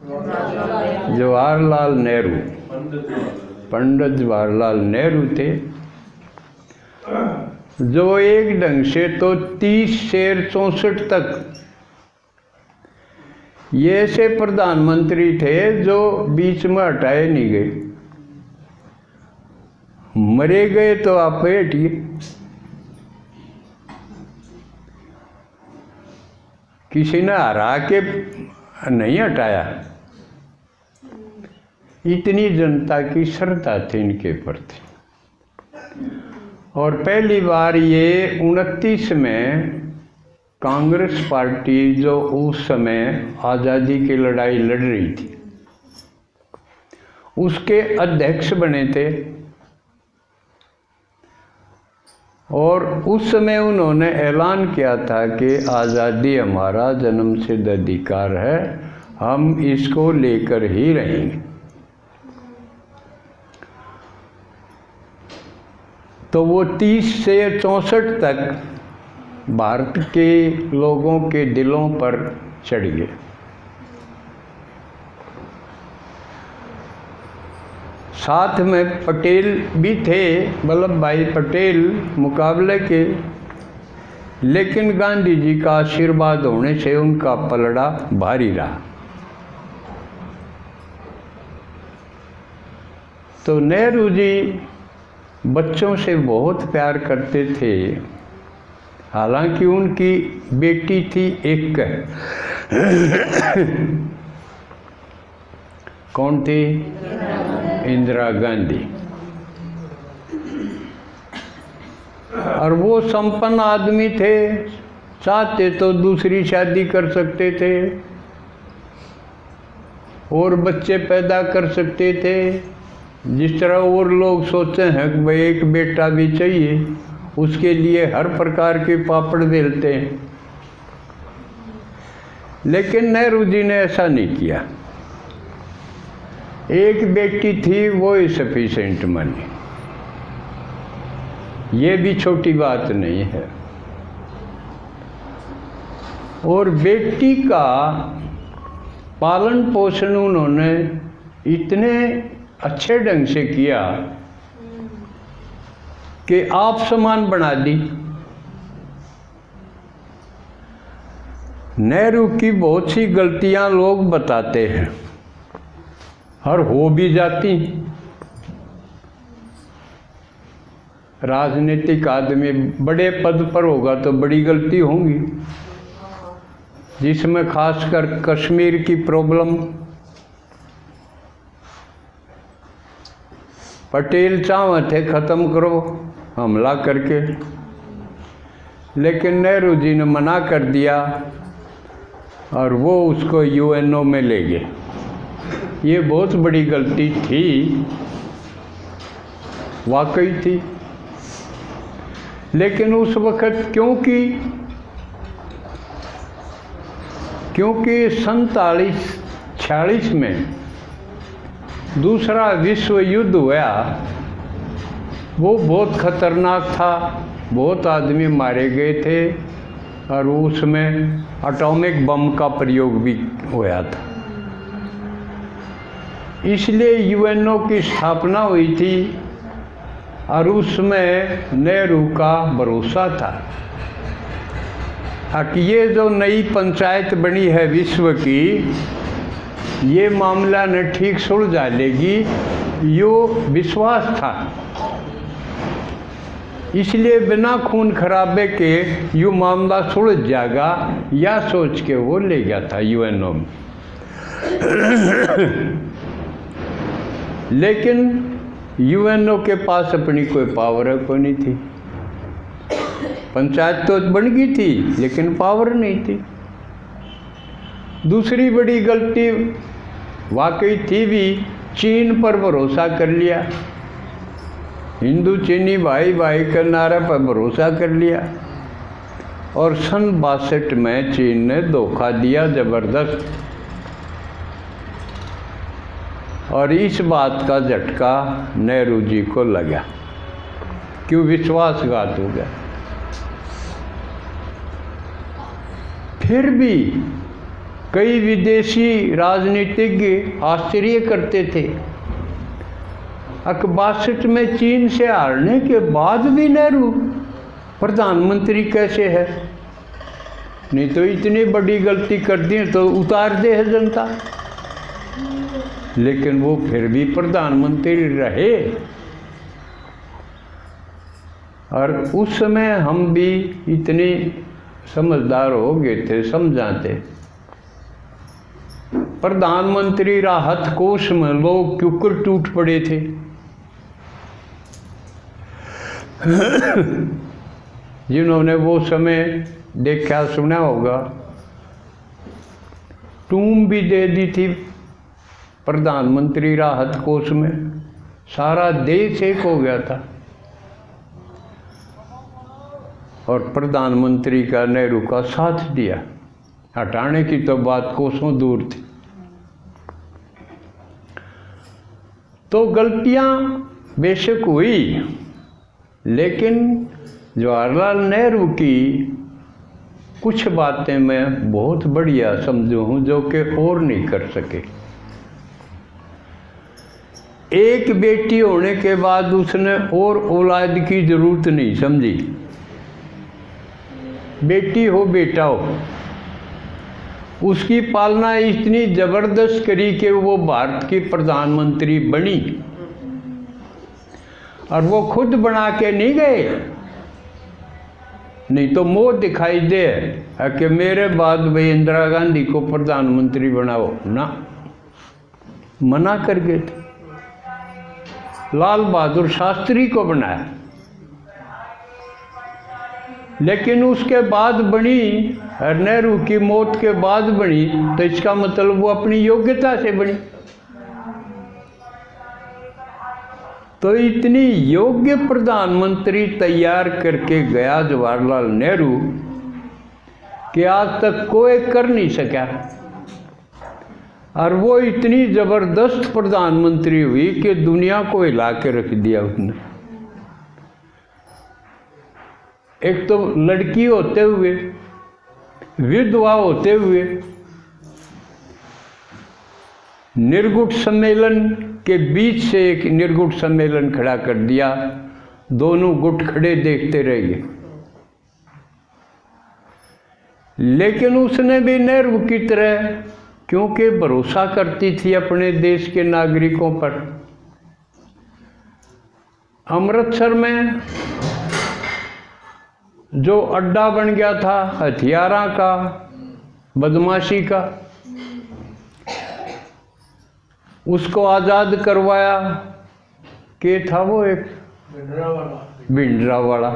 जवाहरलाल नेहरू, पंडित जवाहरलाल नेहरू थे, जो एक ढंग से तो 30 से 64 तक ये ऐसे प्रधानमंत्री थे जो बीच में हटाए नहीं गए। मरे गए तो आप बैठिए, किसी ने हरा के नहीं हटाया। इतनी जनता की श्रद्धा थी इनके प्रति। और पहली बार ये 29 में कांग्रेस पार्टी जो उस समय आज़ादी की लड़ाई लड़ रही थी उसके अध्यक्ष बने थे। और उस समय उन्होंने ऐलान किया था कि आज़ादी हमारा जन्मसिद्ध अधिकार है, हम इसको लेकर ही रहेंगे। तो वो 30 से 64 तक भारत के लोगों के दिलों पर चढ़ गए। साथ में पटेल भी थे, वल्लभ भाई पटेल मुकाबले के, लेकिन गांधी जी का आशीर्वाद होने से उनका पलड़ा भारी रहा। तो नेहरू जी बच्चों से बहुत प्यार करते थे। हालांकि उनकी बेटी थी एक, कौन थी? इंदिरा गांधी। और वो संपन्न आदमी थे, चाहते तो दूसरी शादी कर सकते थे और बच्चे पैदा कर सकते थे। जिस तरह और लोग सोचते हैं कि भाई एक बेटा भी चाहिए, उसके लिए हर प्रकार के पापड़ बेलते हैं, लेकिन नेहरू जी ने ऐसा नहीं किया। एक बेटी थी, वो ही सफिशिएंट मानी। ये भी छोटी बात नहीं है। और बेटी का पालन पोषण उन्होंने इतने अच्छे ढंग से किया कि आप समान बना दी। नेहरू की बहुत सी गलतियां लोग बताते हैं और हो भी जाती। राजनीतिक आदमी बड़े पद पर होगा तो बड़ी गलती होंगी, जिसमें खासकर कश्मीर की प्रॉब्लम। पटेल चाहते थे ख़त्म करो हमला करके, लेकिन नेहरू जी ने मना कर दिया और वो उसको यूएनओ में ले गए। ये बहुत बड़ी गलती थी, वाकई थी। लेकिन उस वक़्त क्योंकि 47-46 में दूसरा विश्व युद्ध हुआ, वो बहुत खतरनाक था, बहुत आदमी मारे गए थे और उसमें एटॉमिक बम का प्रयोग भी हुआ था। इसलिए यूएनओ की स्थापना हुई थी और उसमें नेहरू का भरोसा था कि ये जो नई पंचायत बनी है विश्व की, ये मामला न ठीक सुलझा लेगी, यो विश्वास था। इसलिए बिना खून खराबे के यो मामला सुलझ जाएगा, या सोच के वो ले गया था यूएनओ में। लेकिन यूएनओ के पास अपनी कोई पावर कोई नहीं थी। पंचायत तो बन गई थी लेकिन पावर नहीं थी। दूसरी बड़ी गलती वाकई थी भी, चीन पर भरोसा कर लिया। हिंदू चीनी भाई भाई के नारे पर भरोसा कर लिया और सन 62 में चीन ने धोखा दिया ज़बरदस्त। और इस बात का झटका नेहरू जी को लगा, क्यों विश्वासघात हो गया। फिर भी कई विदेशी राजनीतिज्ञ आश्चर्य करते थे, 62 में चीन से हारने के बाद भी नेहरू प्रधानमंत्री कैसे है? नहीं तो इतनी बड़ी गलती कर दी तो उतार दे है जनता। लेकिन वो फिर भी प्रधानमंत्री रहे। और उस समय हम भी इतने समझदार हो गए थे, समझाते। प्रधानमंत्री राहत कोष में लोग क्योंकि टूट पड़े थे। जिन्होंने वो समय देखा सुना होगा, टूम भी दे दी थी प्रधानमंत्री राहत कोष में, सारा देश एक हो गया था। और प्रधानमंत्री का नेहरू का साथ दिया, हटाने की तो बात कोसों दूर थी। तो गलतियां बेशक हुई, लेकिन जवाहरलाल नेहरू की कुछ बातें मैं बहुत बढ़िया समझू हूँ जो कि और नहीं कर सके। एक बेटी होने के बाद उसने और औलाद की जरूरत नहीं समझी। बेटी हो बेटा हो, उसकी पालना इतनी जबरदस्त करी कि वो भारत की प्रधानमंत्री बनी। और वो खुद बना के नहीं गए, नहीं तो मोह दिखाई दे कि मेरे बाद भाई इंदिरा गांधी को प्रधानमंत्री बनाओ ना, मना कर गए थे। लाल बहादुर शास्त्री को बनाया, लेकिन उसके बाद बनी, नेहरू की मौत के बाद बनी, तो इसका मतलब वो अपनी योग्यता से बनी। तो इतनी योग्य प्रधानमंत्री तैयार करके गया जवाहरलाल नेहरू कि आज तक कोई कर नहीं सका। और वो इतनी जबरदस्त प्रधानमंत्री हुई कि दुनिया को हिला के रख दिया उसने। एक तो लड़की होते हुए, विधवा होते हुए, निर्गुट सम्मेलन के बीच से एक निर्गुट सम्मेलन खड़ा कर दिया, दोनों गुट खड़े देखते रह गए। लेकिन उसने भी नेहरू की तरह, क्योंकि भरोसा करती थी अपने देश के नागरिकों पर, अमृतसर में जो अड्डा बन गया था हथियारों का, बदमाशी का, उसको आज़ाद करवाया। के था वो एक भिंडरावाला,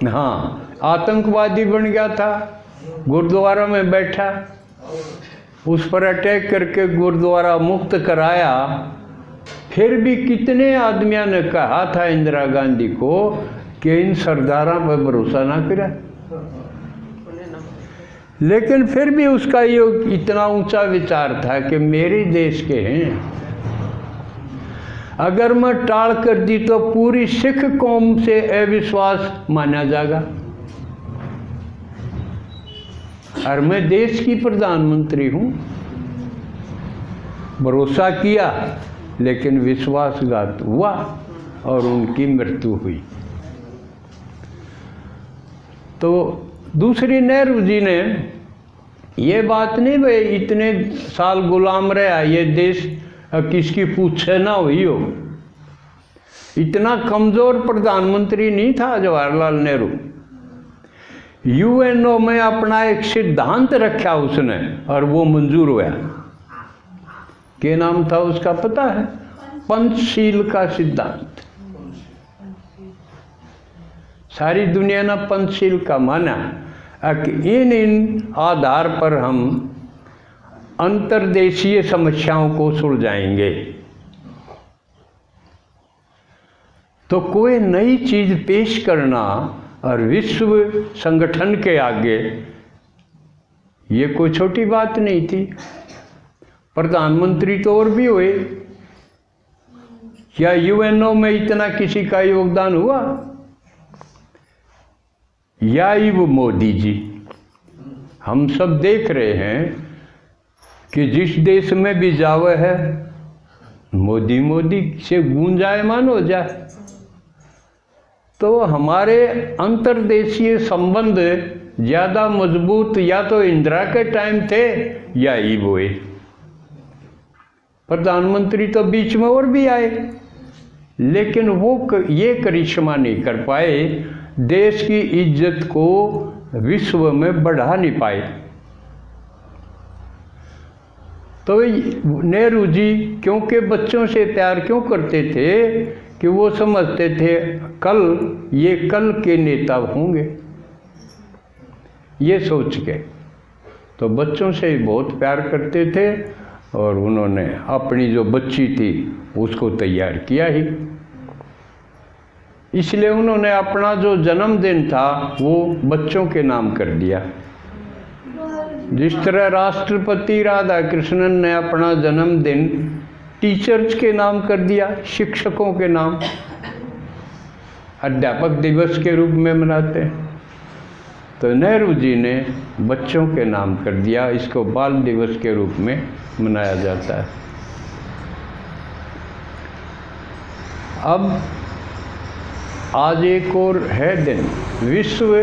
हाँ, आतंकवादी बन गया था, गुरुद्वारा में बैठा, उस पर अटैक करके गुरुद्वारा मुक्त कराया। फिर भी कितने आदमियों ने कहा था इंदिरा गांधी को कि इन सरदारों पर भरोसा ना करा, लेकिन फिर भी उसका ये इतना ऊंचा विचार था कि मेरे देश के हैं, अगर मैं टाल कर दी तो पूरी सिख कौम से अविश्वास माना जाएगा, और मैं देश की प्रधानमंत्री हूँ। भरोसा किया, लेकिन विश्वासघात हुआ और उनकी मृत्यु हुई। तो दूसरी, नेहरू जी ने ये बात नहीं भाई इतने साल गुलाम रहा, ये देश किसकी पूछे ना हुई हो, इतना कमज़ोर प्रधानमंत्री नहीं था जवाहरलाल नेहरू। यूएनओ में अपना एक सिद्धांत रखा उसने और वो मंजूर हुआ। क्या नाम था उसका पता है? पंचशील का सिद्धांत। सारी दुनिया ने पंचशील का माना कि इन आधार पर हम अंतर्देशीय समस्याओं को सुलझाएंगे। तो कोई नई चीज पेश करना और विश्व संगठन के आगे ये कोई छोटी बात नहीं थी। प्रधानमंत्री तो और भी हुए, क्या यूएनओ में इतना किसी का योगदान हुआ? या ही वो मोदी जी, हम सब देख रहे हैं कि जिस देश में भी जावे है मोदी मोदी से गूंजायमान हो जाए। तो हमारे अंतर्देशीय संबंध ज़्यादा मजबूत या तो इंदिरा के टाइम थे या ही हुए। प्रधानमंत्री तो बीच में और भी आए, लेकिन वो ये करिश्मा नहीं कर पाए, देश की इज्जत को विश्व में बढ़ा नहीं पाए। तो नेहरू जी क्योंकि बच्चों से प्यार क्यों करते थे कि वो समझते थे ये कल के नेता होंगे, ये सोच के तो बच्चों से बहुत प्यार करते थे और उन्होंने अपनी जो बच्ची थी उसको तैयार किया ही। इसलिए उन्होंने अपना जो जन्मदिन था वो बच्चों के नाम कर दिया। जिस तरह राष्ट्रपति राधाकृष्णन ने अपना जन्मदिन टीचर्स के नाम कर दिया, शिक्षकों के नाम, अध्यापक दिवस के रूप में मनाते हैं, तो नेहरू जी ने बच्चों के नाम कर दिया, इसको बाल दिवस के रूप में मनाया जाता है। अब आज एक और है दिन, विश्व